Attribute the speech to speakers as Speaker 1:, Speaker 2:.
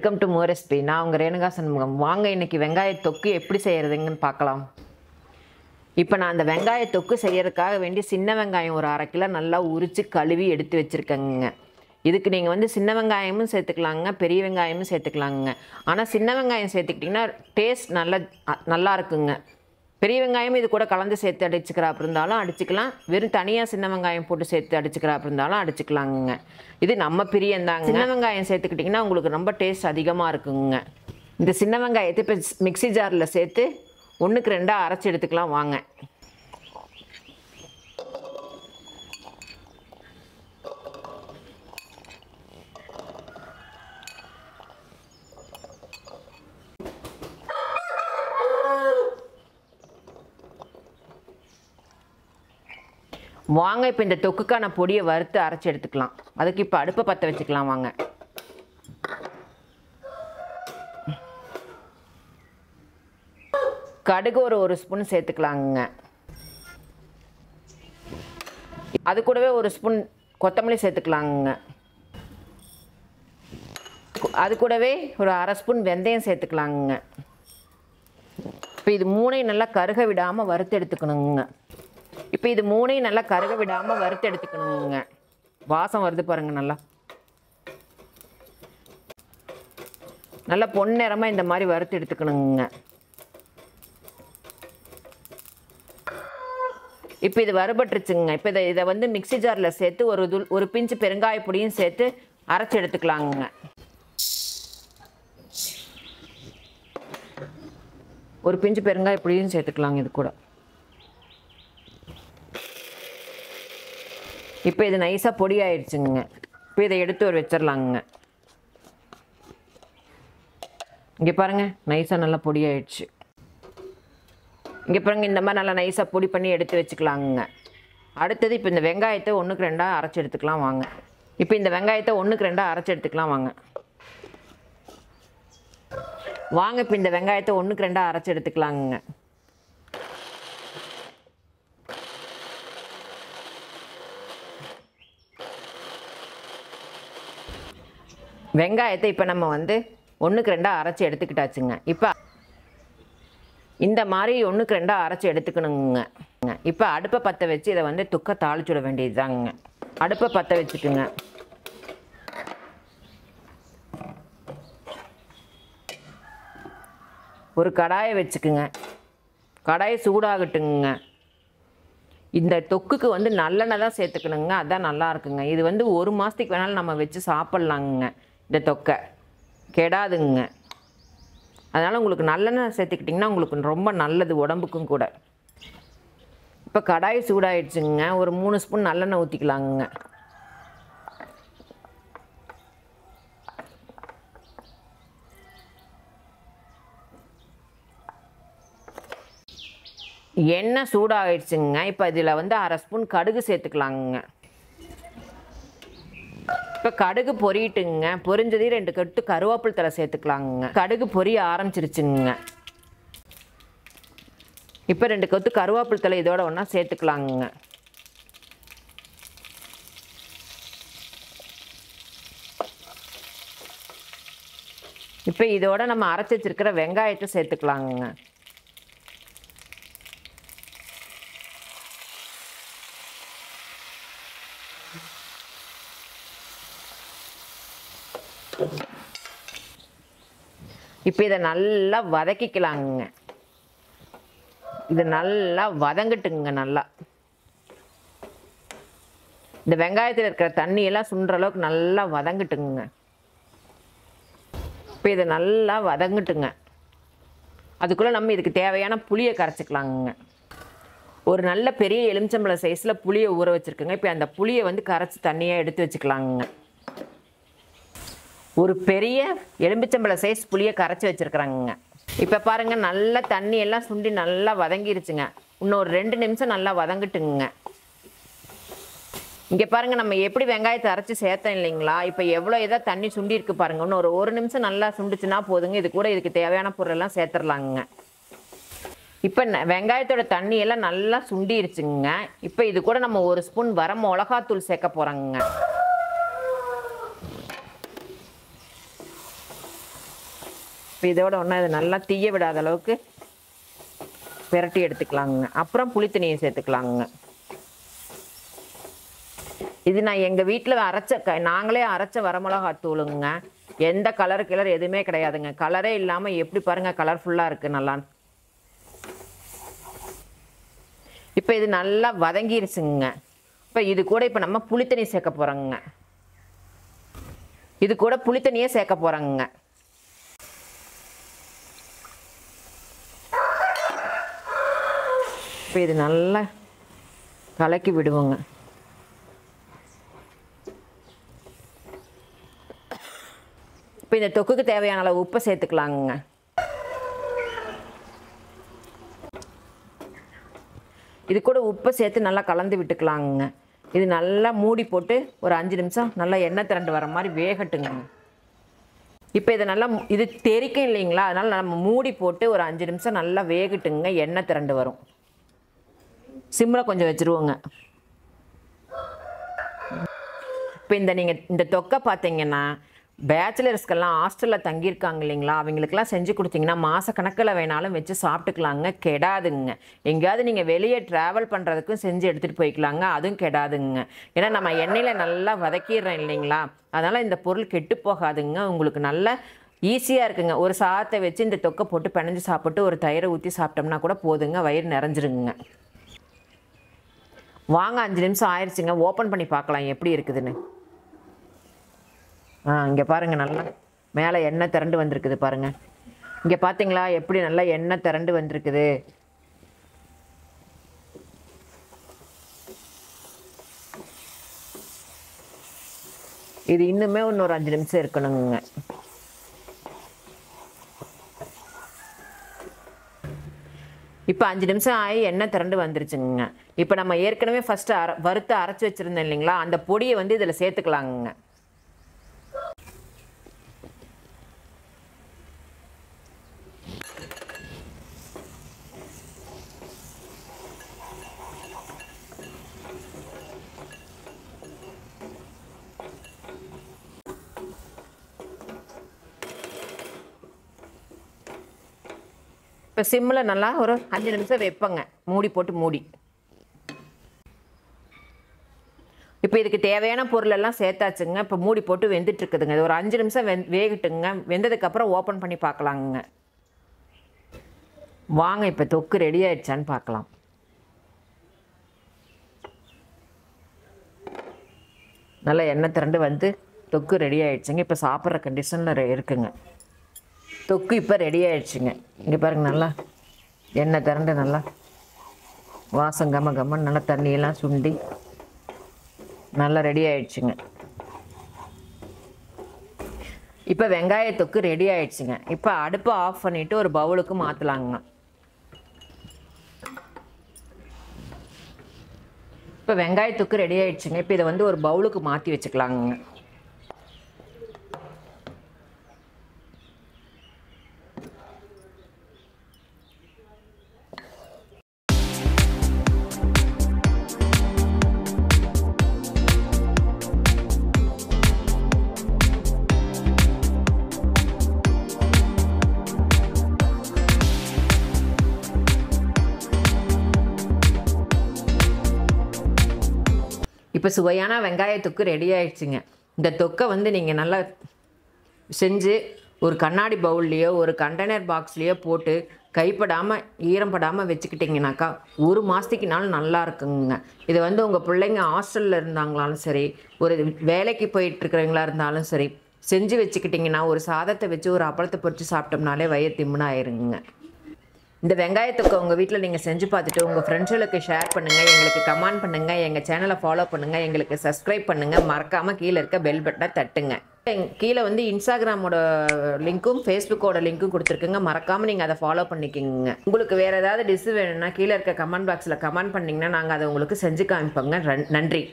Speaker 1: Welcome to more recipe. நான் உங்கள் ரேணுகா சண்முகம். வாங்க இன்றைக்கி வெங்காய தொக்கு எப்படி செய்கிறதுங்கன்னு பார்க்கலாம். இப்போ நான் அந்த வெங்காய தொக்கு செய்கிறதுக்காக வேண்டி சின்ன வெங்காயம் ஒரு 1/2 கிலோ நல்லா உரித்து கழுவி எடுத்து வச்சுருக்கேங்க. இதுக்கு நீங்கள் சின்ன வெங்காயமும் சேர்த்துக்கலாங்க, பெரிய வெங்காயமும் சேர்த்துக்கலாங்க. ஆனால் சின்ன வெங்காயம் சேர்த்துக்கிட்டிங்கன்னா டேஸ்ட் நல்லா இருக்குங்க. பெரிய வெங்காயம் இது கூட கலந்து சேர்த்து அடிச்சுக்கிறாப்பு இருந்தாலும் அடிச்சுக்கலாம், வெறும் தனியாக சின்ன வெங்காயம் போட்டு சேர்த்து அடிச்சுக்கிறாப்பு இருந்தாலும் அடிச்சுக்கலாங்க. இது நம்ம பிரியந்தாங்க. சின்ன வெங்காயம் சேர்த்துக்கிட்டிங்கன்னா உங்களுக்கு ரொம்ப டேஸ்ட் அதிகமாக இருக்குங்க. இந்த சின்ன வெங்காயத்தை இப்போ மிக்ஸி ஜாரில் சேர்த்து 1க்கு 2 அரைச்சி எடுத்துக்கலாம் வாங்க. வாங்க இப்போ இந்த தொக்குக்கான பொடியை வறுத்து அரைச்சி எடுத்துக்கலாம். அதுக்கு இப்போ அடுப்பை பற்ற வச்சுக்கலாம் வாங்க. கடுகு ஒரு ஸ்பூன் சேர்த்துக்கலாங்க. அது கூடவே 1 ஸ்பூன் கொத்தமல்லி சேர்த்துக்கலாங்க. அது கூடவே ஒரு 1/2 ஸ்பூன் வெந்தயம் சேர்த்துக்கலாங்க. இப்போ இது 3ஐயும் நல்லா கருக விடாமல் வறுத்து எடுத்துக்கணுங்க. இப்போ இது 3ஐயும் நல்லா கருக விடாமல் வறுத்து எடுத்துக்கணுங்க. வாசம் வருது பாருங்க. நல்லா பொன்னிறமாக இந்த மாதிரி வறுத்து எடுத்துக்கணுங்க. இப்போ இது வறுபட்டுருச்சுங்க. இப்போ இதை மிக்ஸி ஜாரில் சேர்த்து ஒரு பிஞ்சு பெருங்காய பொடியும் சேர்த்து அரைச்சி எடுத்துக்கலாங்க. ஒரு பிஞ்சு பெருங்காய பொடியும் சேர்த்துக்கலாங்க இது கூட. இப்போ இது நைஸாக பொடி ஆயிடுச்சுங்க. இப்போ இதை எடுத்து வச்சிடலாங்க. இங்கே பாருங்கள், நைஸாக நல்லா பொடி ஆயிடுச்சு. இங்கே பாருங்கள், இந்த மாதிரி நல்லா நைஸாக பொடி பண்ணி எடுத்து வச்சுக்கலாங்க. அடுத்தது இப்போ இந்த வெங்காயத்தை 1க்கு 2 அரைச்சி எடுத்துக்கலாம் வாங்க. இப்போ இந்த வெங்காயத்தை 1க்கு 2 அரைச்சி எடுத்துக்கலாம் வாங்க. இப்போ இந்த வெங்காயத்தை 1க்கு 2 அரைச்சி எடுத்துக்கலாங்க. வெங்காயத்தை இப்போ நம்ம 1க்கு 2 அரைச்சி எடுத்துக்கிட்டாச்சுங்க. இப்போ இந்த மாதிரி 1க்கு 2 அரைச்சி எடுத்துக்கணுங்க. இப்போ அடுப்பை பற்ற வச்சு இதை துக்க தாளிச்சுட வேண்டியது தாங்க. அடுப்பை பற்ற வச்சுக்குங்க. ஒரு கடாயை வச்சுக்குங்க. கடாயை சூடாகட்டுங்க. இந்த தொக்குக்கு நல்லெண்ணெய் தான் சேர்த்துக்கணுங்க. அதுதான் நல்லா இருக்குங்க. இது 1 மாதத்துக்கு வேணாலும் நம்ம வச்சு சாப்பிட்லாங்க. இந்த தொக்கை கெடாதுங்க. அதனால் உங்களுக்கு நல்லெண்ணெய் சேர்த்துக்கிட்டிங்கன்னா உங்களுக்கு ரொம்ப நல்லது உடம்புக்கும் கூட. இப்போ கடாய் சூடாயிடுச்சுங்க. ஒரு 3 ஸ்பூன் நல்லெண்ணெய் ஊற்றிக்கலாங்க. எண்ணெய் சூடாகிடுச்சுங்க. இப்போ இதில் 1/2 ஸ்பூன் கடுகு சேர்த்துக்கலாங்க. இப்போ கடுகு பொரிட்டுங்க. பொரிஞ்சதே 2 கட்டு கருவேப்பிலை தழை சேர்த்துக்கலாங்க. கடுகு பொரிய ஆரம்பிச்சிருச்சுங்க. இப்போ 2 கொத்து கருவேப்பிலை தழை இதோட ஒன்றா சேர்த்துக்கலாங்க. இப்போ இதோட நம்ம அரைச்சி வச்சிருக்கிற வெங்காயத்தை சேர்த்துக்கலாங்க. இப்போ இதை நல்லா வதக்கிக்கலாங்க. இது நல்லா வதங்கட்டுங்க. நல்லா இந்த வெங்காயத்தில் இருக்கிற தண்ணியெல்லாம் சுண்டுற அளவுக்கு நல்லா வதங்கட்டுங்க. இப்போ இதை நல்லா வதங்கட்டுங்க. அதுக்குள்ளே நம்ம இதுக்கு தேவையான புளியை கரைச்சிக்கலாங்க. ஒரு நல்ல பெரிய எலுமிச்சம்பழம் சைஸில் புளியை ஊற வச்சுருக்குங்க. இப்போ அந்த புளியை கரைச்சி தண்ணியாக எடுத்து வச்சுக்கலாங்க. ஒரு பெரிய எலுமிச்சம்பழம் சைஸ் புளியை கரைச்சி வச்சுருக்குறாங்க. இப்போ பாருங்கள், நல்லா தண்ணி எல்லாம் சுண்டி நல்லா வதங்கிருச்சுங்க. இன்னும் ஒரு 2 நிமிஷம் நல்லா வதங்கட்டுங்க. இங்கே பாருங்கள், நம்ம எப்படி வெங்காயத்தை அரைச்சி சேர்த்தோம் இல்லைங்களா? இப்போ எவ்வளோ தண்ணி சுண்டி இருக்கு பாருங்கள். இன்னும் ஒரு 1 நிமிஷம் நல்லா சுண்டுச்சுன்னா போதுங்க. இது கூட இதுக்கு தேவையான பொருளெல்லாம் சேர்த்துடலாங்க. இப்போ வெங்காயத்தோட தண்ணியெல்லாம் நல்லா சுண்டிருச்சுங்க. இப்போ இது கூட நம்ம 1 ஸ்பூன் வர மிளகாத்தூள் சேர்க்க போகிறோங்க. இப்போ இதோட ஒன்றா இது நல்லா தீய விடாத அளவுக்கு பிரட்டி எடுத்துக்கலாங்க. அப்புறம் புளி தண்ணியை சேர்த்துக்கலாங்க. இது நான் எங்கள் வீட்டில் நாங்களே அரைச்ச வரமிளகாத்தூளுங்க. எந்த கலர் எதுவுமே கிடையாதுங்க. கலரே இல்லாமல் எப்படி பாருங்கள் கலர்ஃபுல்லாக இருக்குது நல்லா. இப்போ இது நல்லா வதங்கிருச்சுங்க. இப்போ இது கூட இப்போ நம்ம புளித்தண்ணி சேர்க்க போகிறோங்க. இது கூட புளித்தண்ணியே சேர்க்க போகிறோங்க. இப்போ இது நல்லா கலக்கி விடுவோங்க. இப்போ இந்த தொக்குக்கு தேவையான அளவு உப்பை சேர்த்துக்கலாங்க. இது கூட உப்பை சேர்த்து நல்லா கலந்து விட்டுக்கலாங்க. இது நல்லா மூடி போட்டு ஒரு 5 நிமிஷம் நல்லா எண்ணெய் திரண்டு வர மாதிரி வேகட்டுங்க. இப்போ இதை நல்லா இது தெரிக்கும் இல்லைங்களா, அதனால் நம்ம மூடி போட்டு ஒரு 5 நிமிஷம் நல்லா வேகட்டுங்க. எண்ணெய் திரண்டு வரும். சிம்மில் கொஞ்சம் வச்சுருவோங்க. இப்போ நீங்கள் இந்த தொக்கை பார்த்தீங்கன்னா பேச்சுலர்ஸ்க்கெல்லாம் ஹாஸ்டலில் தங்கியிருக்காங்க இல்லைங்களா, அவங்களுக்கெல்லாம் செஞ்சு கொடுத்தீங்கன்னா மாதக்கணக்கில் வேணாலும் வச்சு சாப்பிட்டுக்கலாங்க. கெடாதுங்க. எங்கேயாவது நீங்கள் வெளியே ட்ராவல் பண்ணுறதுக்கும் செஞ்சு எடுத்துகிட்டு போய்க்கலாங்க. அதுவும் கெடாதுங்க. ஏன்னா நம்ம எண்ணெயில் நல்லா வதக்கிடுறோம் இல்லைங்களா, அதனால் இந்த பொருள் கெட்டு போகாதுங்க. உங்களுக்கு நல்லா ஈஸியாக இருக்குங்க. ஒரு சாதத்தை வச்சு இந்த தொக்கை போட்டு பிணைஞ்சு சாப்பிட்டு ஒரு தயிரை ஊற்றி சாப்பிட்டோம்னா கூட போதுங்க, வயிறு நிறைஞ்சிருங்க. வாங்க 5 நிமிஷம் ஆயிடுச்சுங்க. ஓப்பன் பண்ணி பார்க்கலாம் எப்படி இருக்குதுன்னு. இங்கே பாருங்கள் நல்லா மேலே எண்ணெய் திரண்டு வந்திருக்குது பாருங்கள். இங்கே பார்த்தீங்களா எப்படி நல்லா எண்ணெய் திரண்டு வந்திருக்குது. இது இன்னுமே இன்னொரு 5 நிமிஷம் இருக்கணுங்க. இப்போ 5 நிமிஷம் ஆகி எண்ணெய் திரண்டு வந்துருச்சுங்க. இப்போ நம்ம ஏற்கனவே ஃபஸ்ட்டு வறுத்து அரைச்சி வச்சுருந்தோம் இல்லைங்களா, அந்த பொடியை வந்து இதில் சேர்த்துக்கலாங்க. இப்போ சிம்மில் நல்லா ஒரு 5 நிமிஷம் வைப்பங்க, மூடி போட்டு மூடி. இப்போ இதுக்கு தேவையான பொருளெல்லாம் சேர்த்தாச்சுங்க. இப்போ மூடி போட்டு வெந்துட்டுருக்குதுங்க. இது ஒரு 5 நிமிஷம் வேகட்டுங்க. வெந்ததுக்கப்புறம் ஓப்பன் பண்ணி பார்க்கலாங்க. வாங்க இப்போ தொக்கு ரெடி ஆயிடுச்சான்னு பார்க்கலாம். நல்லா எண்ணெய் திரண்டு வந்து தொக்கு ரெடி ஆயிடுச்சுங்க. இப்போ சாப்பிட்ற கண்டிஷனில் இருக்குங்க. தொக்கு இப்போ ரெடி ஆயிடுச்சுங்க. இங்கே பாருங்கள் நல்லா எண்ணெய் திரண்டு நல்லா வாசம் கம்மன்னு நல்லா தண்ணியெல்லாம் சுண்டி நல்லா ரெடி ஆயிடுச்சுங்க. இப்போ வெங்காய தொக்கு ரெடி ஆயிடுச்சுங்க. இப்போ அடுப்பை ஆஃப் பண்ணிவிட்டு ஒரு பவுலுக்கு மாற்றலாங்க. இப்போ வெங்காய தொக்கு ரெடி ஆயிடுச்சுங்க. இப்போ இதை வந்து ஒரு பவுலுக்கு மாற்றி வச்சுக்கலாங்க. இப்போ சுவையான வெங்காய தொக்கு ரெடி ஆயிடுச்சுங்க. இந்த தொக்கை வந்து நீங்கள் நல்லா செஞ்சு ஒரு கண்ணாடி பவுல்லையோ ஒரு கண்டெய்னர் பாக்ஸ்லேயோ போட்டு கைப்படாமல் ஈரப்படாமல் வச்சுக்கிட்டிங்கனாக்கா ஒரு மாதத்துக்குனாலும் நல்லா இருக்குங்க. இது வந்து உங்கள் பிள்ளைங்க ஹாஸ்டலில் இருந்தாங்களாலும் சரி, ஒரு வேலைக்கு போயிட்டுருக்கிறவங்களா இருந்தாலும் சரி, செஞ்சு வச்சுக்கிட்டிங்கன்னா ஒரு சாதத்தை வச்சு ஒரு அப்பளத்தை பொரித்து சாப்பிட்டோம்னாலே வயிறு திம்முன்னு ஆயிருங்க. இந்த வெங்காய தொக்கை உங்கள் வீட்டில் நீங்கள் செஞ்சு பார்த்துட்டு உங்கள் ஃப்ரெண்ட்ஸுகளுக்கு ஷேர் பண்ணுங்கள், எங்களுக்கு கமெண்ட் பண்ணுங்கள், எங்கள் சேனலை ஃபாலோ பண்ணுங்கள், எங்களுக்கு சப்ஸ்கிரைப் பண்ணுங்கள். மறக்காமல் கீழே இருக்க பெல் பட்டனை தட்டுங்க. கீழே வந்து இன்ஸ்டாகிராமோட லிங்க்கும் ஃபேஸ்புக்கோட லிங்க்கும் கொடுத்துருக்குங்க. மறக்காமல் நீங்கள் அதை ஃபாலோ பண்ணிக்கிங்க. உங்களுக்கு வேறு ஏதாவது டிஷ் வேணும்னா கீழே இருக்க கமெண்ட் பாக்ஸில் கமெண்ட் பண்ணிங்கன்னா நாங்கள் அதை உங்களுக்கு செஞ்சு காமிப்போங்க. நன்றி.